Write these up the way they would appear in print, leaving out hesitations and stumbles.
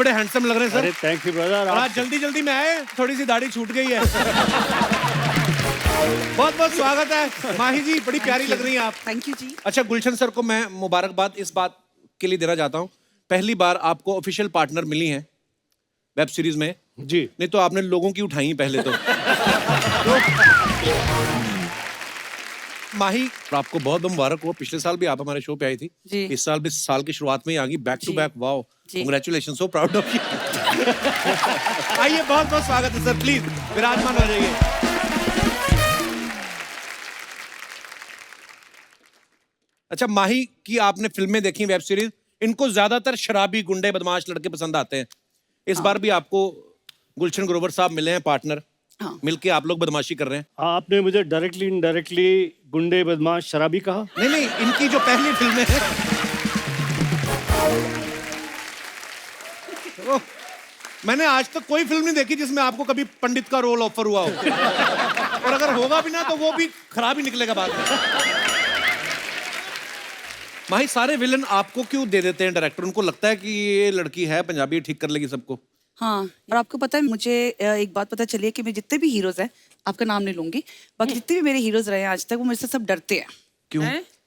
बड़े हैंडसम लग रहे हैं सर। अरे थैंक यू ब्रदर। आज जल्दी जल्दी में आए, थोड़ी सी दाढ़ी छूट गई है। बहुत बहुत स्वागत है माही जी, बड़ी प्यारी लग रही हैं आप। थैंक यू जी। अच्छा, गुलशन सर को मैं मुबारकबाद इस बात के लिए देना चाहता हूँ, पहली बार आपको ऑफिशियल पार्टनर मिली हैं वेब सीरीज में जी। नहीं तो आपने लोगों की उठाई पहले तो। माही, आपको बहुत मुबारक हो, पिछले साल भी आप हमारे शो पे आई थी जी। इस साल भी साल की शुरुआत में ही आ गई बैक टू जी। बैक। वाओ, जी। Congratulation, so proud of you. आइए, बहुत बहुत स्वागत है सर, प्लीज विराजमान हो जाइए। अच्छा, माही की आपने फिल्में देखी, वेब सीरीज, इनको ज्यादातर शराबी गुंडे बदमाश लड़के पसंद आते हैं। इस बार भी आपको गुलशन ग्रोवर साहब मिले हैं पार्टनर, मिलके आप लोग बदमाशी कर रहे हैं। आपने मुझे डायरेक्टली इनडायरेक्टली गुंडे बदमाश शराबी कहा। नहीं नहीं, इनकी जो पहली फिल्में हैं मैंने आज तक कोई फिल्म नहीं देखी जिसमें आपको कभी पंडित का रोल ऑफर हुआ हो। और अगर होगा भी ना तो वो भी खराब ही निकलेगा बाद में। माही, सारे विलन आपको क्यों दे देते हैं डायरेक्टर? उनको लगता है कि ये लड़की है पंजाबी, ठीक कर लेगी सबको। हाँ, और आपको पता है, मुझे एक बात पता चली है कि मैं जितने भी हीरोज हैं, आपका नाम नहीं लूंगी, बाकी जितने भी मेरे हीरोज रहे हैं आज तक, वो मेरे से सब डरते हैं। क्यों?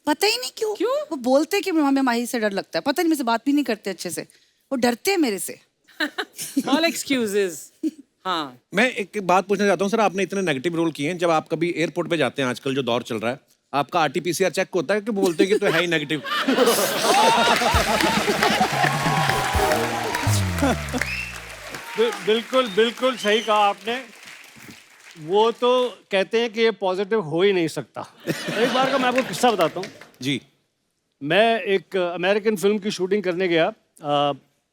पता ही नहीं क्यों। वो बोलते हैं कि हमें माही से डर लगता है, पता नहीं, मेरे से बात भी नहीं करते अच्छे से, वो डरते हैं मेरे से। All excuses. हाँ। मैं एक बात पूछना चाहता हूँ सर, आपने इतने नेगेटिव रोल किए हैं, जब आप कभी एयरपोर्ट पे जाते हैं, आजकल जो दौर चल रहा है, आपका आरटीपीसीआर चेक होता है कि बोलते हैं कि तो है ही नेगेटिव? बिल्कुल बिल्कुल सही कहा आपने। वो तो कहते हैं कि ये पॉजिटिव हो ही नहीं सकता। एक बार का मैं आपको किस्सा बताता हूँ जी। मैं एक अमेरिकन फिल्म की शूटिंग करने गया।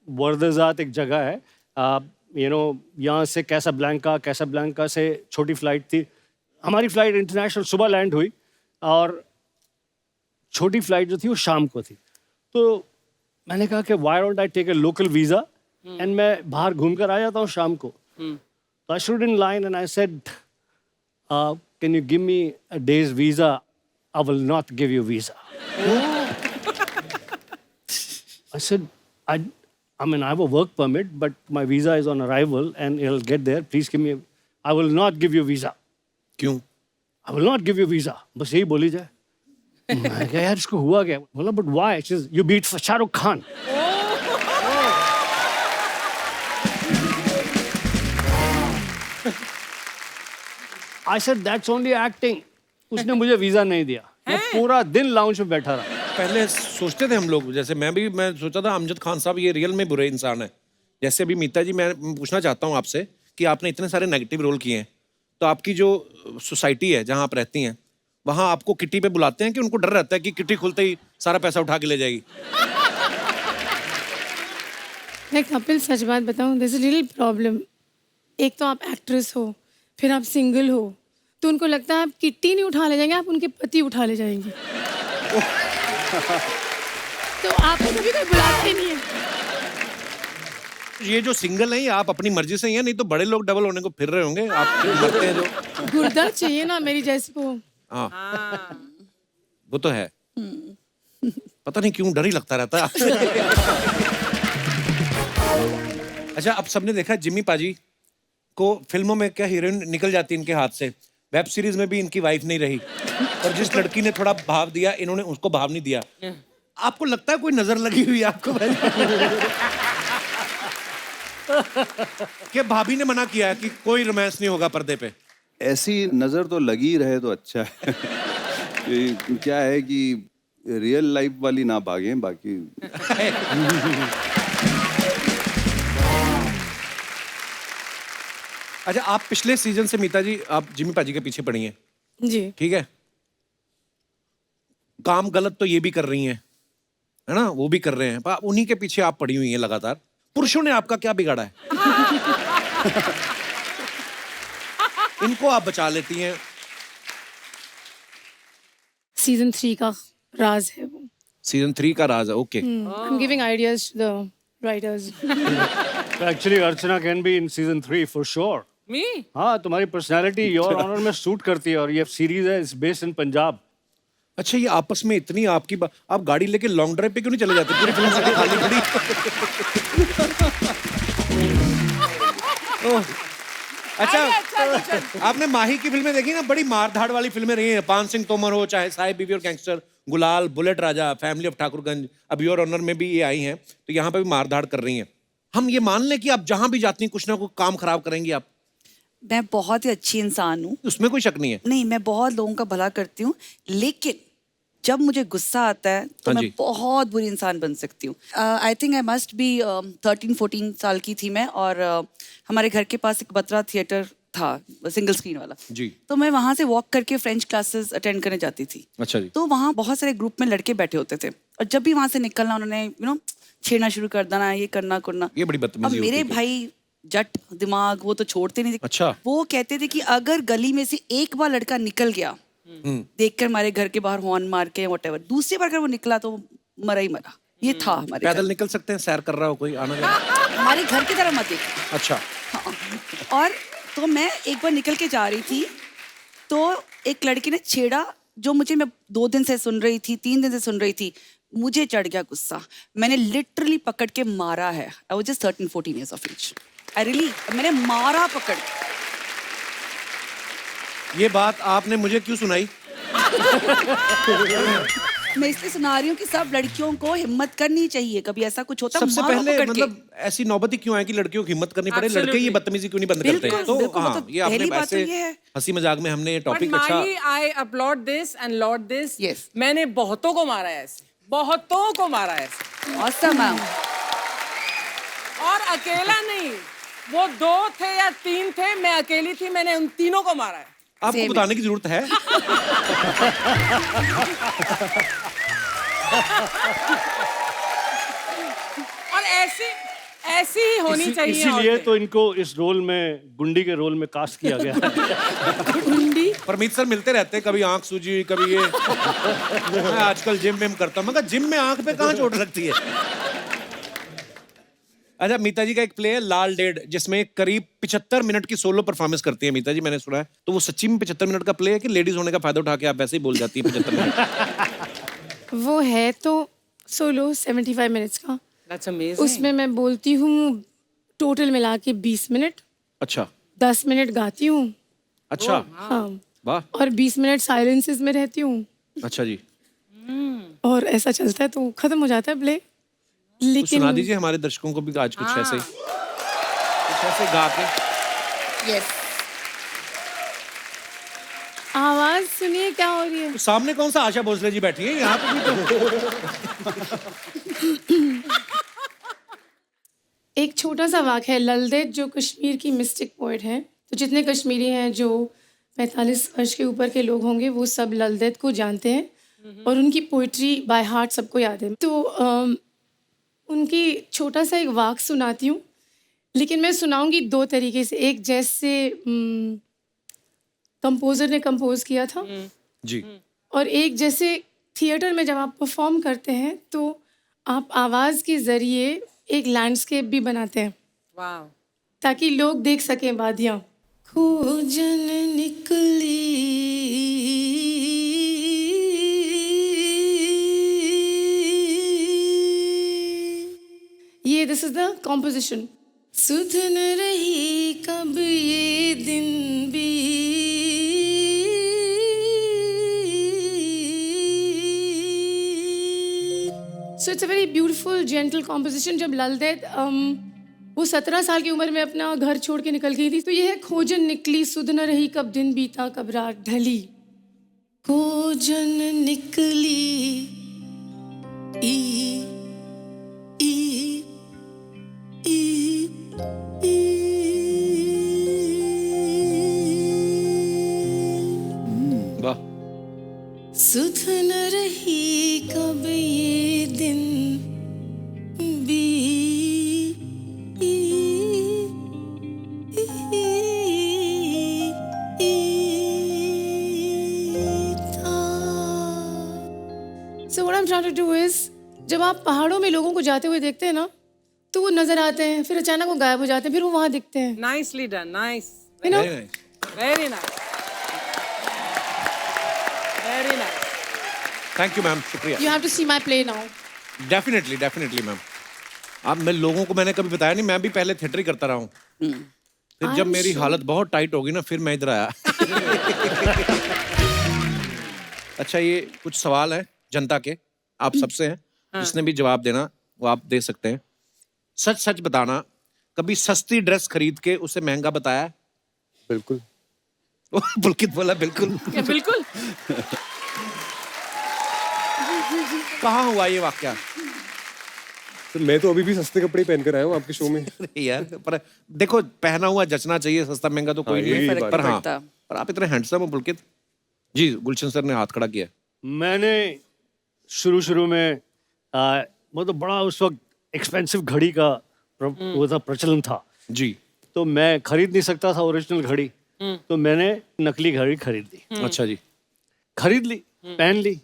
वर्दजात एक जगह है, यहाँ से कैसाब्लैंका से छोटी फ्लाइट थी। हमारी फ्लाइट इंटरनेशनल सुबह लैंड हुई और छोटी फ्लाइट जो थी वो शाम को थी। तो मैंने कहा कि why don't I take a local visa and मैं बाहर घूम कर आ जाता हूँ शाम को। तो I stood in line and I said, can you give me a days visa? I will not give you visa. I said, I mean, I have a work permit, but my visa is on arrival and it'll get there. Please give me, I will not give you visa. क्यों? I will not give you visa. बस यही बोली जाए। मैं कहा यार इसको हुआ क्या? बोला but why? She says, you beat Shahrukh Khan. I said that's only acting. उसने मुझे वीजा नहीं दिया। मैं पूरा दिन लाउंज में बैठा रहा। पहले सोचते थे हम लोग, जैसे मैं सोचा था अमजद खान साहब ये रियल में बुरे इंसान है। जैसे अभी मीता जी, मैं पूछना चाहता हूँ आपसे कि आपने इतने सारे नेगेटिव रोल किए हैं, तो आपकी जो सोसाइटी है जहाँ आप रहती हैं, वहाँ आपको किटी पे बुलाते हैं कि उनको डर रहता है कि किटी खुलते ही सारा पैसा उठा के ले जाएगी? मैं कपिल सच बात बताऊँ, दिस इज लिटिल प्रॉब्लम। एक तो आप एक्ट्रेस हो, फिर आप सिंगल हो, तो उनको लगता है आप किट्टी नहीं उठा ले जाएंगे, आप उनके पति उठा ले जाएंगे। तो आपको कभी कोई बुलाते नहीं है। ये जो सिंगल है, आप अपनी मर्जी से ही हैं, नहीं तो बड़े लोग डबल होने को फिर रहे होंगे। आप मरते हैं जो। गुर्दा चाहिए ना मेरी जैसे को। हाँ, वो तो है। पता नहीं क्यों डर ही लगता रहता है आपसे। अच्छा, अब सबने देखा जिम्मी पाजी को फिल्मों में क्या हीरोइन निकल जाती है इनके हाथ से, वेब सीरीज में भी इनकी वाइफ नहीं रही, और जिस लड़की ने थोड़ा भाव दिया, इन्होंने उसको भाव नहीं दिया। आपको लगता है कोई नजर लगी हुई है आपको? कि भाभी ने मना किया है कि कोई रोमांस नहीं होगा पर्दे पे? ऐसी नजर तो लगी रहे तो अच्छा है। क्या है कि रियल लाइफ वाली ना भागें, बाकी अच्छा, आप पिछले सीजन से मीता जी, आप जिम्मी पाजी के पीछे पड़ी हैं, जी। ठीक है? काम गलत तो ये भी कर रही हैं, है ना, वो भी कर रहे हैं, पर उन्हीं के पीछे आप पड़ी हुई हैं लगातार। पुरुषों ने आपका क्या बिगाड़ा है? इनको आप बचा लेती हैं। सीजन 3 का राज है वो। सीजन 3 का राज है, okay. I am giving ideas to the writers. Actually, Archana can be in season 3 for sure. Me? हाँ, तुम्हारी पर्सनालिटी योर ऑनर में सूट करती है, और ये सीरीज है, इट्स बेस्ड इन पंजाब। अच्छा, ये आपस में इतनी आपकी आप गाड़ी लेके लॉन्ग ड्राइव पे क्यों नहीं चले जाते? पूरी फिल्म से खाली खड़ी। अच्छा, आपने माही की फिल्में देखी ना, बड़ी मारधाड़ वाली फिल्में रही हैं। पान सिंह तोमर हो, चाहे साहिब बीवी और गैंगस्टर, गुलाल, bullet Raja, family of Thakurganj, अब योर ऑनर में भी ये आई हैं, तो यहाँ पे भी मारधाड़ कर रही हैं। हम ये मान लें कि आप जहां भी जाती हैं कुछ ना कुछ काम खराब करेंगी आप? मैं बहुत ही अच्छी इंसान हूँ। उसमें कोई शक नहीं है। नहीं, मैं बहुत लोगों का भला करती हूँ, लेकिन जब मुझे गुस्सा आता है तो हाँ मैं जी। बहुत बुरी इंसान बन सकती हूँ। I think I must be 13-14 साल की थी मैं, और हमारे घर के पास एक बत्रा थिएटर था, सिंगल स्क्रीन वाला जी। तो मैं वहाँ से वॉक करके फ्रेंच क्लासेस अटेंड करने जाती थी। अच्छा जी। तो वहाँ बहुत सारे ग्रुप में लड़के बैठे होते थे, और जब भी वहाँ से निकलना उन्होंने छेड़ना शुरू कर देना, ये करना करना। ये बड़ी अब बदतमीजी मेरे होती थी। भाई जट दिमाग, वो तो छोड़ते नहीं थे। अच्छा। वो कहते थे कि अगर गली में से एक बार लड़का निकल गया, देखकर हमारे घर के बाहर हॉर्न मार के वhatever, दूसरी बार अगर वो निकला तो मरा ही मरा। ये था हमारे घर। पैदल निकल सकते हैं, सैर कर रहा हो कोई, आना जाना? हमारे घर की तरह मत देखो। अच्छा। हाँ। और तो मैं एक बार निकल के जा रही थी, तो एक लड़की ने छेड़ा, जो मैं 2 दिन से सुन रही थी, 3 दिन से सुन रही थी। मुझे चढ़ गया गुस्सा, मैंने लिटरली पकड़ के मारा है। I was just 13-14 years of age. I really, मैंने मारा पकड़ के। ये बात आपने मुझे क्यों सुनाई? मैं इसलिए सुना रही हूँ कि सब लड़कियों को हिम्मत करनी चाहिए, कभी ऐसा कुछ होता सबसे मारो पहले पकड़ के। मतलब ऐसी नौबत ही क्यों है कि लड़कियों की हिम्मत करनी पड़े? लड़के ये Absolutely. बदतमीजी क्यों नहीं बंद करते? बिल्कुल, तो बिल्कुल, हाँ, मतलब ये आपने पहली बात तो ऐसे ये है। हंसी मजाक में हमने ये But टॉपिक अच्छा। Mahi, I applaud this and laud this. Yes. मैंने बहुतों को मारा है ऐसे, बहुतों को मारा है ऐसे, Awesome, ma'am. और अकेला नहीं, वो 2 थे या 3 थे, मैं अकेली थी, मैंने उन तीनों को मारा है। आपको Same बताने की जरूरत है? और ऐसी ही होनी चाहिए। इसीलिए औरतें। तो इनको इस रोल में, गुंडी के रोल में कास्ट किया गया है। परमीत सर मिलते रहते हैं, कभी आंख सूजी, कभी ये। मैं आजकल जिम में करता हूँ, मगर जिम में आंख पे कहाँ चोट लगती है? अच्छा, मीता जी का एक प्ले है लाल डेढ़, जिसमें करीब 75 मिनट की सोलो परफॉर्मेंस करती है मीता जी, मैंने सुना है। तो वो सच्ची में 75 मिनट का प्ले है कि लेडीज होने का फायदा उठा के आप ऐसे ही बोल जाती है 75 मिनट? वो है तो सोलो 75 मिनट्स का। That's amazing. उसमें मैं बोलती हूँ टोटल मिला के 20 मिनट, अच्छा 10 मिनट गाती हूँ। अच्छा, हाँ, वाह, और 20 मिनट साइलेंसेस में रहती हूँ, अच्छा जी। और ऐसा चलता है तो खत्म हो जाता है प्ले। तो लेकिन सुना दीजिए हमारे दर्शकों को भी आज कुछ ऐसे ही, कुछ ऐसे गा के। Yes. आवाज सुनिए क्या हो रही है। तो सामने कौन सा आशा भोसले जी बैठी है, यहाँ पे भी तो। एक छोटा सा वाक़ है, ललदेद जो कश्मीर की मिस्टिक पोइट है, तो जितने कश्मीरी हैं जो 45 वर्ष के ऊपर के लोग होंगे वो सब ललदेद को जानते हैं और उनकी पोइट्री बाय हार्ट सबको याद है। तो उनकी छोटा सा एक वाक़ सुनाती हूँ, लेकिन मैं सुनाऊंगी 2 तरीके से। एक जैसे कंपोज़र ने कंपोज किया था, जी। और एक जैसे थिएटर में जब आप परफॉर्म करते हैं तो आप आवाज़ के ज़रिए एक लैंडस्केप भी बनाते हैं Wow. ताकि लोग देख सकें वादियाँ। खोजन निकली ये दिस इज द कॉम्पोजिशन। सुध न रही कब ये दिन भी so it's a very beautiful gentle composition. जब ललदेद वो 17 साल की उम्र में अपना घर छोड़ के निकल गई थी, तो ये है खोजन निकली सुध न रही कब दिन बीता कब रात ढली। खोजन निकली ई ई ई ई वाह, सुध न रही कब ये दिन So what I'm trying to do is, जब आप पहाड़ों में लोगों को जाते हुए देखते हैं ना, तो वो नजर आते हैं, फिर अचानक वो गायब हो जाते हैं, फिर वो वहां दिखते हैं, Nicely done. Nice. you know? very nice. Very nice. Very nice. Thank you ma'am, शुक्रिया। You have to see my play now. Definitely definitely ma'am. आप मैं लोगों को मैंने कभी बताया नहीं, मैं भी पहले थिएटर ही करता रहा हूँ। फिर जब मेरी हालत बहुत टाइट होगी ना फिर मैं इधर आया। अच्छा, ये कुछ सवाल है जनता के, आप सबसे हैं, जिसने भी जवाब देना वो आप दे सकते हैं। सच सच बताना, कभी सस्ती ड्रेस खरीद के उसे महंगा बताया है? बिल्कुल। पुलकित बोला बिल्कुल। क्या बिल्कुल? कहाँ हुआ ये वाक्या? तो मैं तो अभी भी सस्ते कपड़े पहन कर आया हूँ आपके शो में। अरे यार, पर देखो पहना हुआ जचना चाहिए, सस्ता महंगा तो कोई हाँ, नहीं यही है। फर्क पर नहीं हाँ, पड़ता। पर आप इतने हैंडसम हो पुलकित जी। गुलशन सर ने हाथ खड़ा किया। मैंने शुरू में मतलब बड़ा उस वक्त एक्सपेंसिव घड़ी का वो था, प्रचलन था। जी। तो मैं खरीद नहीं सकता था ओरिजिनल घड़ी, तो मैंने नकली घड़ी खरीद ली। अच्छा जी। खरीद ली, पहन ली।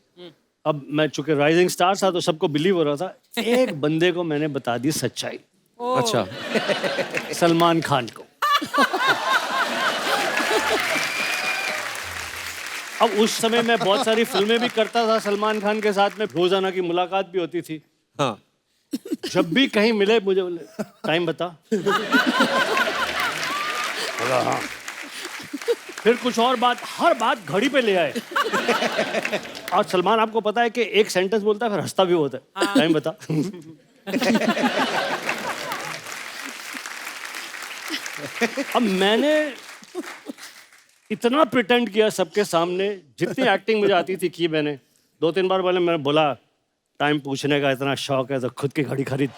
अब मैं चूंकि राइजिंग स्टार था तो सबको बिलीव हो रहा था। एक बंदे को मैंने बता दी सच्चाई, अच्छा। सलमान खान को। अब उस समय मैं बहुत सारी फिल्में भी करता था सलमान खान के साथ में, रोजाना की मुलाकात भी होती थी। हाँ। जब भी कहीं मिले मुझे बोले टाइम बता। बोला हाँ। फिर कुछ और बात, हर बात घड़ी पे ले आए। और सलमान आपको पता है कि एक सेंटेंस बोलता है फिर हंसता भी होता है। टाइम बता। अब मैंने इतना प्रिटेंड किया सबके सामने, जितनी एक्टिंग मुझे आती थी की मैंने। 2-3 बार पहले मैंने बोला टाइम पूछने का इतना शौक है तो खुद की घड़ी खरीद।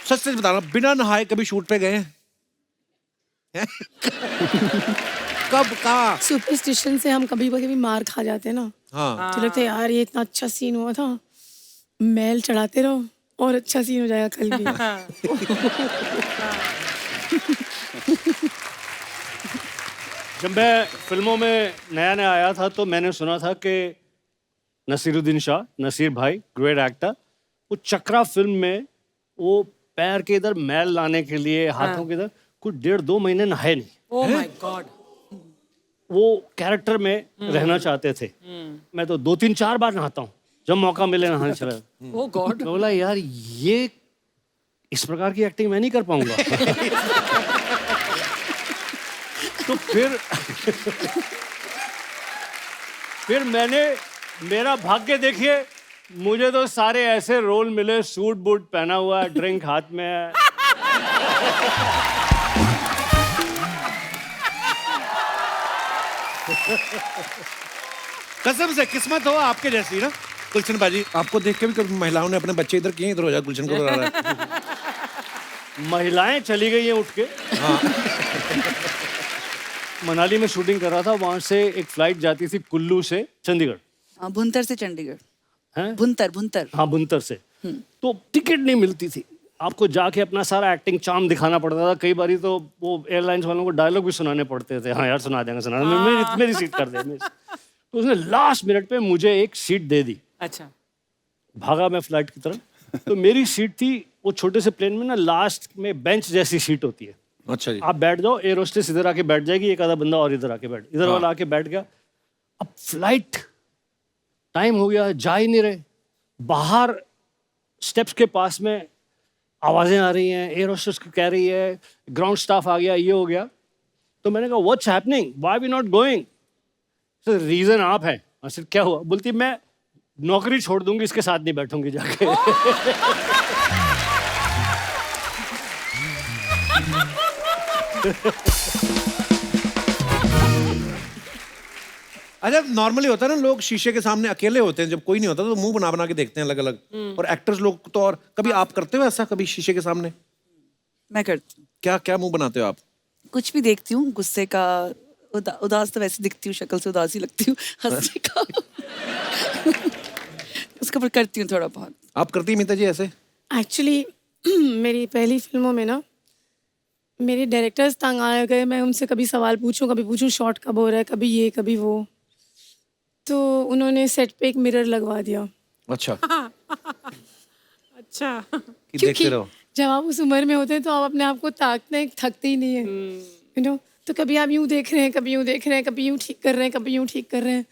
सच सच बताना, बिना नहाए कभी शूट पे गए हैं? कब, कहाँ? सुपरस्टिशन से हम कभी कभी मार खा जाते हैं ना, हाँ। तो लगता है यार ये इतना अच्छा सीन हुआ था, मैल चढ़ाते रहो और अच्छा सीन हो जाएगा कल भी। जब मैं फिल्मों में नया नया आया था तो मैंने सुना था कि नसीरुद्दीन शाह, नसीर भाई, ग्रेट एक्टर, वो चक्रा फिल्म में वो पैर के इधर मैल लाने के लिए, हाथों के इधर कुछ 1.5-2 महीने नहाए नहीं। Oh my God. वो कैरेक्टर में रहना चाहते थे। मैं तो 2-3-4 बार नहाता हूँ, जब मौका मिले नहाने चला। ओह गॉड। मैं बोला यार ये इस प्रकार की एक्टिंग मैं नहीं कर पाऊंगा। तो फिर मैंने, मेरा भाग्य देखिए, मुझे तो सारे ऐसे रोल मिले, सूट बूट पहना हुआ, ड्रिंक हाथ में है। कसम से किस्मत हो आपके जैसी ना गुलशन बाजी। आपको देख के भी कभी महिलाओं ने अपने बच्चे इधर किए, इधर हो जा, गुलशन को बुला रहा है। महिलाएं चली गई हैं उठ के। मनाली में शूटिंग कर रहा था, वहां से एक फ्लाइट जाती थी कुल्लू से चंडीगढ़। हाँ, भुंतर से चंडीगढ़। हैं? भुंतर। हाँ, बुनतर से। तो टिकट नहीं मिलती थी, आपको जाके अपना सारा एक्टिंग चार्म दिखाना पड़ता था। कई बारी तो वो एयरलाइंस वालों को डायलॉग भी सुनाने पड़ते थे। हाँ यार सुना देंगे, मेरी सीट कर दे। तो उसने लास्ट मिनट पे मुझे एक सीट दे दी। अच्छा। भागा मैं फ्लाइट की तरफ। तो मेरी सीट थी, वो छोटे से प्लेन में ना लास्ट में बेंच जैसी सीट होती है। अच्छा जी। आप बैठ जाओ, एयर होस्टेस इधर आके बैठ जाएगी, एक आधा बंदा और इधर आके बैठ, इधर वाला आके बैठ गया। अब फ्लाइट टाइम हो गया, जा ही नहीं रहे। बाहर स्टेप्स के पास में आवाजें आ रही हैं, एयर होस्टेस कह रही है ग्राउंड स्टाफ आ गया, ये हो गया। तो मैंने कहा what's happening, why we not going? Sir reason आप हैं। सर क्या हुआ? बोलती मैं नौकरी छोड़ दूंगी, इसके साथ नहीं बैठूंगी जाके। अच्छा, नॉर्मली होता है ना, लोग शीशे के सामने अकेले होते हैं, जब कोई नहीं होता तो मुंह बना बना के देखते हैं अलग अलग। और एक्टर्स लोग तो, और कभी आप करते हो ऐसा, कभी शीशे के सामने? मैं करती हूँ। क्या क्या मुंह बनाते हो आप? कुछ भी देखती हूँ, गुस्से का, उदास तो वैसे दिखती हूँ, शक्ल से उदास ही लगती हूँ, हंसने का उसके ऊपर करती हूँ थोड़ा बहुत। आप करती हैं मीता जी ऐसे? एक्चुअली मेरी पहली फिल्मों में ना मेरे डायरेक्टर्स तंग आ गए। मैं उनसे कभी सवाल पूछूं शॉट कब हो रहा है, कभी ये कभी वो। तो उन्होंने सेट पे एक मिरर लगवा दिया। अच्छा। अच्छा। कि देखते रहो। जब आप उस उम्र में होते हैं तो आप अपने आप को ताकते हैं, थकते ही नहीं है, यू नो। तो कभी आप यूँ देख रहे हैं, कभी यूँ देख रहे हैं, कभी यूँ ठीक कर रहे हैं, कभी यूँ ठीक कर रहे हैं।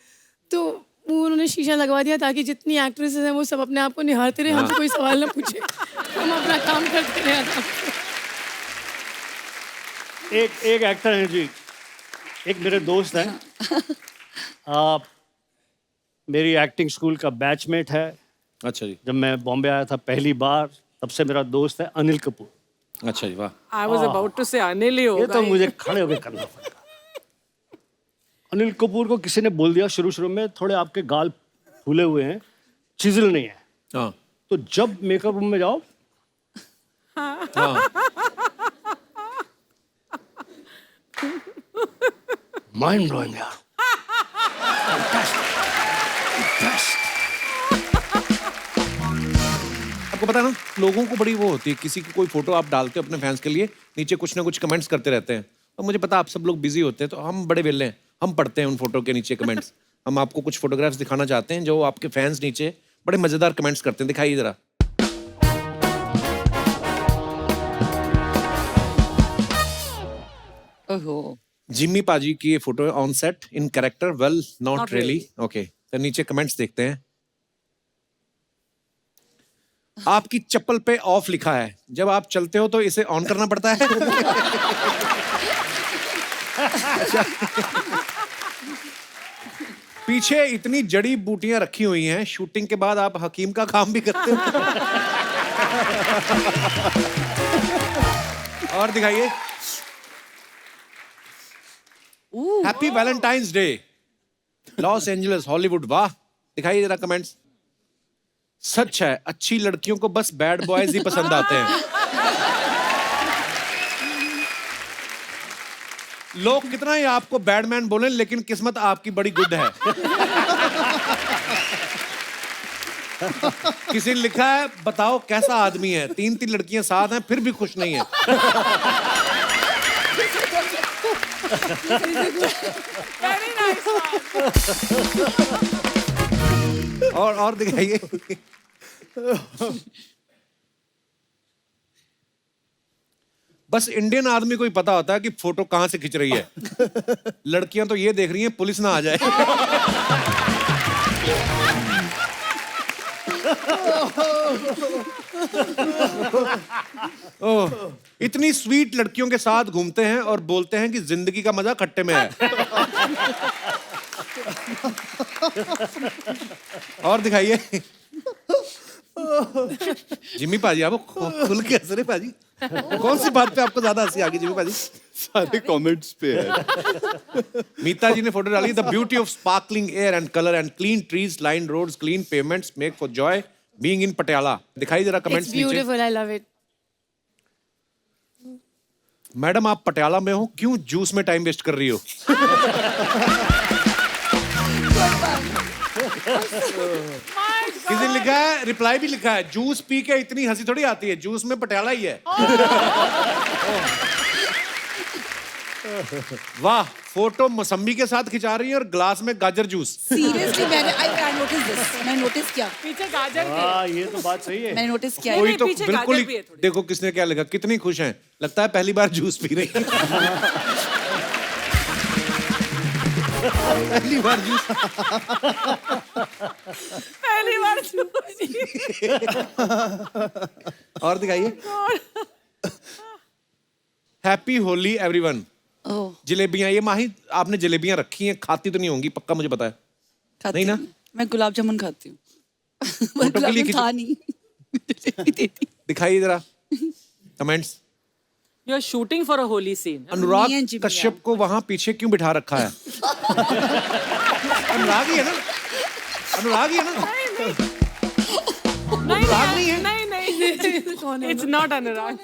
तो वो उन्होंने शीशा लगवा दिया ताकि जितनी एक्ट्रेसेस हैं वो सब अपने आप को निहारते रहे, हमसे कोई सवाल ना पूछे। हम अपना काम करते रहे आराम से। एक एक्टर हैं जी, एक मेरे दोस्त हैं, मेरी एक्टिंग स्कूल का बैचमेट है। अच्छा जी, जब मैं बॉम्बे आया था पहली बार, तब से मेरा दोस्त है अनिल कपूर। अच्छा जी, वाह। आई वाज अबाउट टू से अनिल ही ये होगा तो मुझे खड़े होकर करना पड़ेगा। अनिल कपूर को किसी ने बोल दिया शुरू में, थोड़े आपके गाल फूले हुए हैं, चिजल नहीं है। हाँ तो जब मेकअप रूम में जाओ, हाँ, माइंड ब्लोइंग यार। आपको पता है ना, लोगों को बड़ी वो होती है, किसी की कोई फोटो आप डालते हो अपने फैंस के लिए, नीचे कुछ ना कुछ कमेंट्स करते रहते हैं। और मुझे पता आप सब लोग बिजी होते हैं, तो हम बड़े वेले हैं, हम पढ़ते हैं उन फोटो के नीचे कमेंट्स। हम आपको कुछ फोटोग्राफ्स दिखाना चाहते हैं जो आपके फैंस नीचे बड़े मजेदार कमेंट्स करते हैं। दिखाइए जरा। ओहो, जिम्मी पाजी की ये फोटो है, on set, in character, well not Not really. Okay, तो नीचे कमेंट्स देखते हैं। आपकी चप्पल पे ऑफ लिखा है, जब आप चलते हो तो इसे ऑन करना पड़ता है। पीछे इतनी जड़ी बूटियां रखी हुई हैं, शूटिंग के बाद आप हकीम का काम भी करते हो। और दिखाइए। Happy Valentine's day, Los Angeles, Hollywood. वाह, दिखाइए जरा कमेंट्स। सच है, अच्छी लड़कियों को बस बैड बॉयज ही पसंद आते हैं। लोग कितना ही आपको बैडमैन बोलें, लेकिन किस्मत आपकी बड़ी गुड है। किसी ने लिखा है, बताओ कैसा आदमी है, 3 लड़कियां साथ हैं फिर भी खुश नहीं है। Very nice. और दिखाइए। बस इंडियन आदमी को ही पता होता है कि फोटो कहां से खिंच रही है। लड़कियां तो ये देख रही हैं पुलिस ना आ जाए। ओह, इतनी स्वीट लड़कियों के साथ घूमते हैं और बोलते हैं कि जिंदगी का मजा खट्टे में है। और दिखाइए। जिम्मी पाजी, आप खुल के हंस रहे पाजी। कौन सी बात पे आपको ज्यादा हंसी आ गई जिम्मी पाजी? सारे कमेंट्स पे है। मीता जी ने फोटो डाली, the beauty of sparkling air and colour and clean trees, line roads, clean pavements make for joy being in Patiala. दिखाई जरा इट्स कमेंट्स नीचे। Beautiful, I love it. Madam, आप पटियाला में हो, क्यों जूस में टाइम वेस्ट कर रही हो? किसी ने लिखा है, रिप्लाई भी लिखा है, जूस पी के इतनी हंसी थोड़ी आती है, जूस में पटियाला ही है। वाह, फोटो मौसम्बी के साथ खिंचा रही है और ग्लास में गाजर juice. Seriously I notice this, मैंने नोटिस किया, पीछे गाजर के। हाँ, ये तो बात सही है। मैंने नोटिस किया। कोई तो पीछे बिल्कुल गाजर भी है ही, थोड़ी। देखो किसने क्या लिखा, कितनी खुश हैं, लगता है पहली बार जूस पी रही है। पहली बार जूस। पहली बार और दिखाइए। Happy Holi everyone. ओह, जलेबियां, ये माही आपने जलेबियां रखी हैं, खाती तो नहीं होंगी पक्का, मुझे पता है। खाती नहीं ना? हूँ। मैं गुलाब जामुन खाती हूँ। फोटो के लिए गुलाब जामुन था नहीं। जलेबी देती। दिखाइए जरा comments. You are shooting for a Holi scene. Me Anurag and Jimmy, Kashyap को वहां पीछे क्यों बिठा रखा है? अनुराग ही है ना? अनुराग ही है ना? नहीं, इट्स नॉट अनुराग।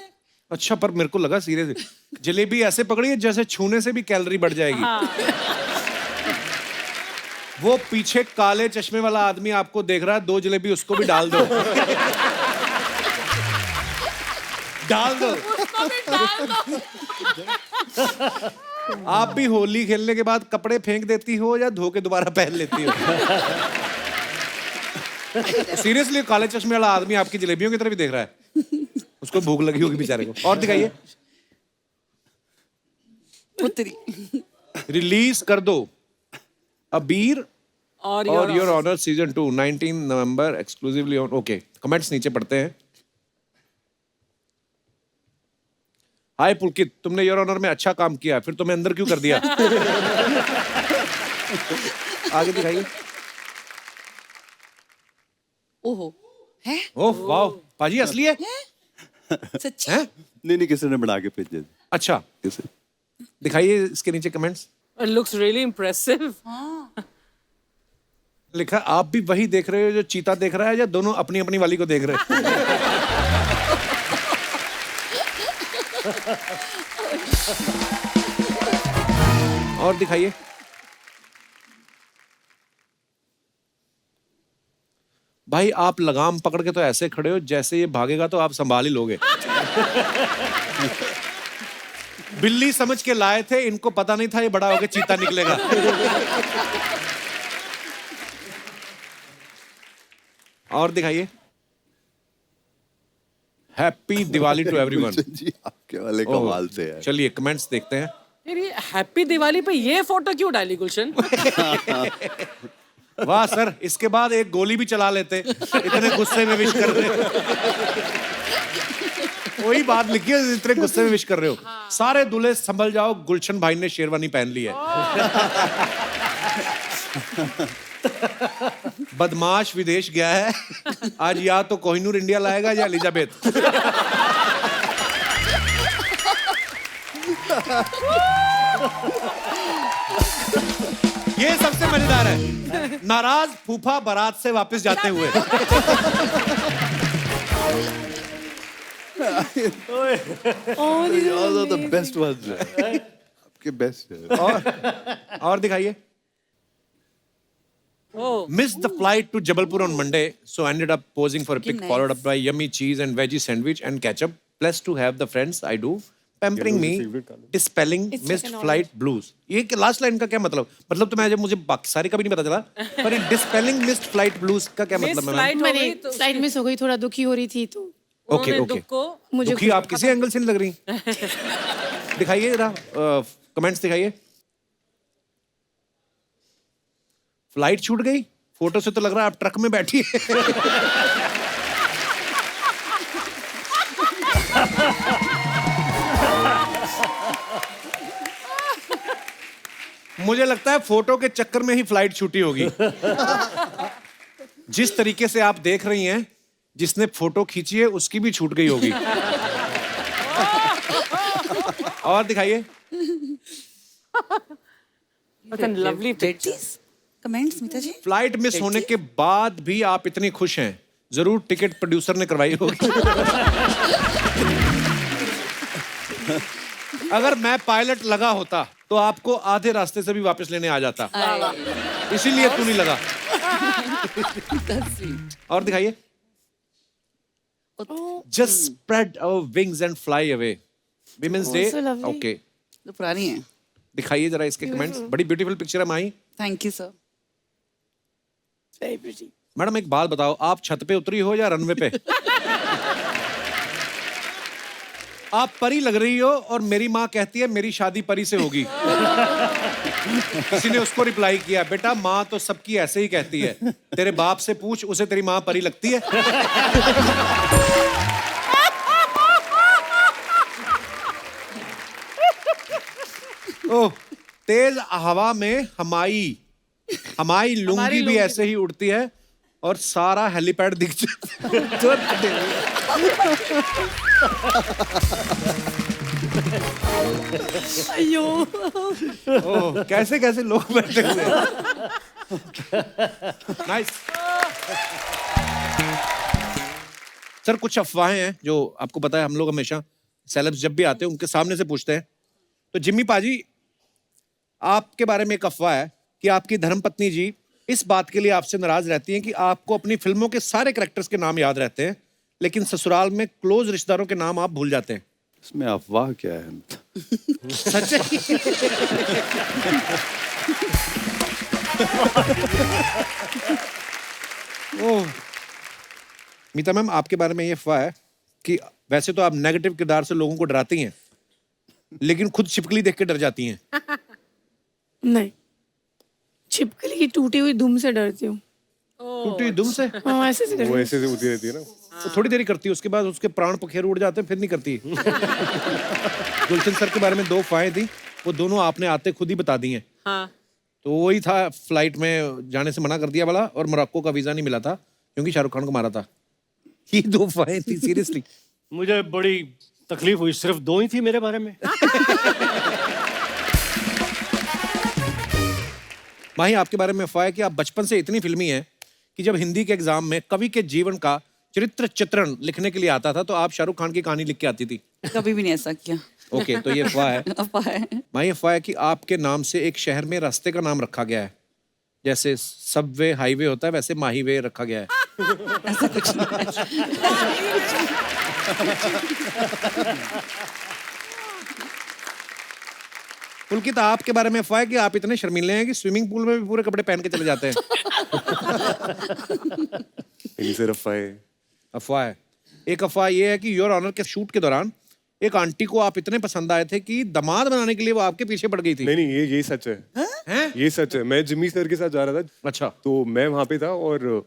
अच्छा, पर मेरे को लगा सीरियस, जलेबी ऐसे पकड़ी है जैसे छूने से भी कैलोरी बढ़ जाएगी। वो पीछे काले चश्मे वाला आदमी आपको देख रहा है, 2 जलेबी उसको भी डाल दो। डाल दो। आप भी होली खेलने के बाद कपड़े फेंक देती हो या धो के दोबारा पहन लेती हो? सीरियसली, काले चश्मे वाला आदमी आपकी जलेबियों की तरफ ही देख रहा है, उसको भूख लगी होगी बेचारे को। और दिखाइए। उत्तरी। रिलीज कर दो अबीर और और योर ऑनर सीजन 2 19 नवंबर एक्सक्लूसिवली ऑन। ओके, कमेंट्स नीचे पढ़ते हैं। हाय पुलकित, तुमने योर ऑनर में अच्छा काम किया, फिर तुम्हें अंदर क्यों कर दिया? आगे दिखाइए। ओहो है ओह वाह, पाजी असली है? सच्ची हैं? नहीं किसी ने बना के भेजे थे। अच्छा, किसी दिखाइए इसके नीचे comments. It looks really impressive. लिखा आप भी वही देख रहे हो जो चीता देख रहा है, या दोनों अपनी अपनी वाली को देख रहे हैं? और दिखाइए। भाई आप लगाम पकड़ के तो ऐसे खड़े हो जैसे ये भागेगा तो आप संभाल ही लोगे। बिल्ली समझ के लाए थे, इनको पता नहीं था ये बड़ा होके चीता निकलेगा। और दिखाइए। Happy Diwali to everyone. जी आपके वाले कमाल से है। चलिए कमेंट्स देखते हैं। फिर ये हैप्पी दिवाली पे ये फोटो क्यों डाली गुलशन? वाह सर, इसके बाद एक गोली भी चला लेते, इतने गुस्से में विश कर रहे हो। वही बात लिखी है, इतने गुस्से में विश कर रहे हो। सारे दूल्हे संभल जाओ, गुलशन भाई ने शेरवानी पहन ली है। बदमाश विदेश गया है, आज या तो कोहिनूर इंडिया लाएगा या एलिजाबेथ। ये सबसे मजेदार है, नाराज फूफा बारात से वापस जाते हुए। Those are the best ones. आपके बेस्ट है। और दिखाइए। Missed the flight to Jabalpur on Monday, so ended up posing for a pic, nice. followed up by yummy cheese and veggie sandwich and ketchup. Blessed to have the friends I do, pampering me, dispelling missed flight blues. ये last line का क्या मतलब? मतलब तो मुझे बाकी सारी का भी नहीं पता चला, पर ये dispelling missed flight blues का क्या मतलब है? फ्लाइट हो मैंने गई तो फ्लाइट मिस हो गई, थोड़ा दुखी हो रही थी तो ओके उन्होंने ओके। दुख को मुझे दुखी आप किसी एंगल से नहीं लग रही। दिखाइए जरा कमेंट्स दिखाइए। फ्लाइट छूट गई, फोटो से तो लग रहा है आप ट्रक में बैठी है। मुझे लगता है फोटो के चक्कर में ही फ्लाइट छूटी होगी। जिस तरीके से आप देख रही हैं, जिसने फोटो खींची है उसकी भी छूट गई होगी। और दिखाइए। Lovely picture. कमेंट्स मीता जी। फ्लाइट मिस होने के बाद भी आप इतनी खुश हैं, जरूर टिकट प्रोड्यूसर ने करवाई होगी। अगर मैं पायलट लगा होता तो आपको आधे रास्ते से भी वापस लेने आ जाता, इसीलिए तू नहीं लगा। और दिखाइए। Just spread our wings and fly away. Women's day. so lovely. Okay, तो पुरानी है। दिखाइए जरा इसके कमेंट्स। बड़ी ब्यूटीफुल पिक्चर है Mahi. Thank you sir. Very pretty. Madam एक बात बताओ, आप छत पे उतरी हो या रनवे पे? आप परी लग रही हो और मेरी माँ कहती है मेरी शादी परी से होगी। किसी ने उसको रिप्लाई किया, बेटा माँ तो सबकी ऐसे ही कहती है, तेरे बाप से पूछ, उसे तेरी माँ परी लगती है? ओह, तेज हवा में हमारी लुंगी भी ऐसे ही उड़ती है और सारा हेलीपैड दिख जाता अयो। ओह, कैसे कैसे लोग बैठे हुए हैं। नाइस। सर कुछ अफवाहें हैं जो आपको पता है, हम लोग हमेशा सेलेब्स जब भी आते हैं उनके सामने से पूछते हैं। तो जिम्मी पाजी, आपके बारे में एक अफवाह है कि आपकी धर्मपत्नी जी इस बात के लिए आपसे नाराज रहती हैं कि आपको अपनी फिल्मों के सारे कैरेक्टर्स के नाम याद रहते हैं, लेकिन ससुराल में क्लोज रिश्तेदारों के नाम आप भूल जाते हैं। इसमें अफवाह क्या है? सच है? ओह, मीता मैम, आपके बारे में ये अफवाह है कि वैसे तो आप नेगेटिव किरदार से लोगों को डराती हैं, लेकिन खुद छिपकली देख के डर जाती हैं। नहीं, छिपकली की टूटी हुई दुम से डरती हूँ। टूटी दुम से? हाँ, ऐसे से वो करती ऐसे से होती रहती है ना। वो थोड़ी देरी करती है, उसके बाद उसके प्राण पखेरु उड़ जाते हैं, फिर नहीं करती। गुलशन सर के बारे में 2 अफवाहें थी, वो दोनों आपने आते खुद ही बता दी हैं। हाँ तो वही था, फ्लाइट में जाने से मना कर दिया वाला, और मोरक्को का वीजा नहीं मिला था क्योंकि शाहरुख खान को मारा था। ये 2 अफवाहें थी, सीरियसली। मुझे बड़ी तकलीफ हुई, सिर्फ 2 ही थी मेरे बारे में। माही, आपके बारे में अफवाह है कि आप बचपन से इतनी फिल्मी हैं कि जब हिंदी के एग्जाम में कवि के जीवन का चरित्र चित्रण लिखने के लिए आता था तो आप शाहरुख खान की कहानी लिख के आती थी। कभी भी नहीं ऐसा किया। ओके, तो ये अफवाह है। अफवाह है। माही, अफवाह है कि आपके नाम से एक शहर में रास्ते का नाम रखा गया है, जैसे सबवे हाईवे होता है वैसे माही वे रखा गया है। ऐसा कुछ नहीं है। पुलकित, आपके बारे में अफवाह है कि आप इतने शर्मीले हैं कि स्विमिंग पूल में भी पूरे कपड़े पहन के चले जाते हैं। नहीं सर, अफवाह है। अफवाह है। एक अफवाह ये है कि योर ऑनर के शूट के दौरान एक आंटी को आप इतने पसंद आए थे कि दामाद बनाने के लिए वो आपके पीछे पड़ गई थी। नहीं ये सच है। हैं? ये सच है। मैं जिमी सर के साथ जा रहा था, अच्छा तो मैं वहां पे था और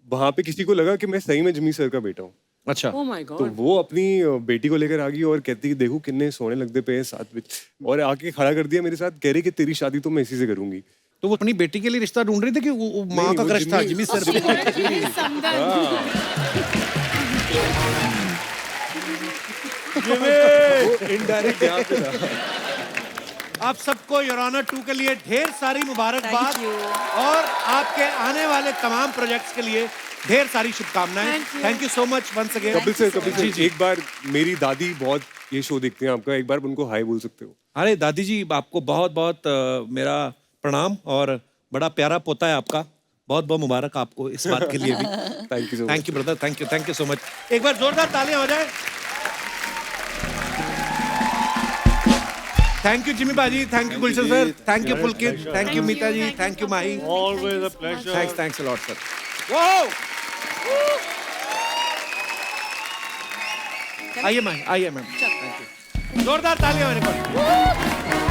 वहां पे किसी को लगा कि मैं सही में जिमी सर का बेटा हूँ। अच्छा। ओ माय तो गॉड। वो अपनी बेटी को लेकर आ गई और कहती कि देखो कितने सोने लगते पे हैं साथ में, और आके खड़ा कर दिया मेरे साथ, कह रही कि तेरी शादी तो मैं इसी से करूंगी। तो वो अपनी बेटी के लिए रिश्ता ढूंढ रही थी कि वो माँ नहीं, का वो क्रश था जिमी सर पे? वो इनडायरेक्ट यहाँ पे था। आप सबको योर ऑनर 2 के लिए ढेर सारी मुबारकबाद Thank you. और आपके आने वाले तमाम प्रोजेक्ट्स के लिए ढेर सारी शुभकामनाएं। Thank you so much once again. Kapil sir, एक बार मेरी दादी बहुत ये शो देखते हैं आपका, एक बार उनको हाय बोल सकते हो? अरे दादी जी, आपको बहुत बहुत मेरा प्रणाम, और बड़ा प्यारा पोता है आपका, बहुत बहुत मुबारक आपको इस बात के लिए भी। Thank you so much. Thank you brother, thank you so much. एक बार जोरदार तालियां हो जाए। थैंक यू जिमी बाजी, thank you Gulshan sir, thank you Pulkit, thank you Meeta ji, thank you Mahi. Always a pleasure. Thanks a lot sir. Wow! आइए माही, आइए ma'am. Thank you. जोरदार तालियां मेरे को।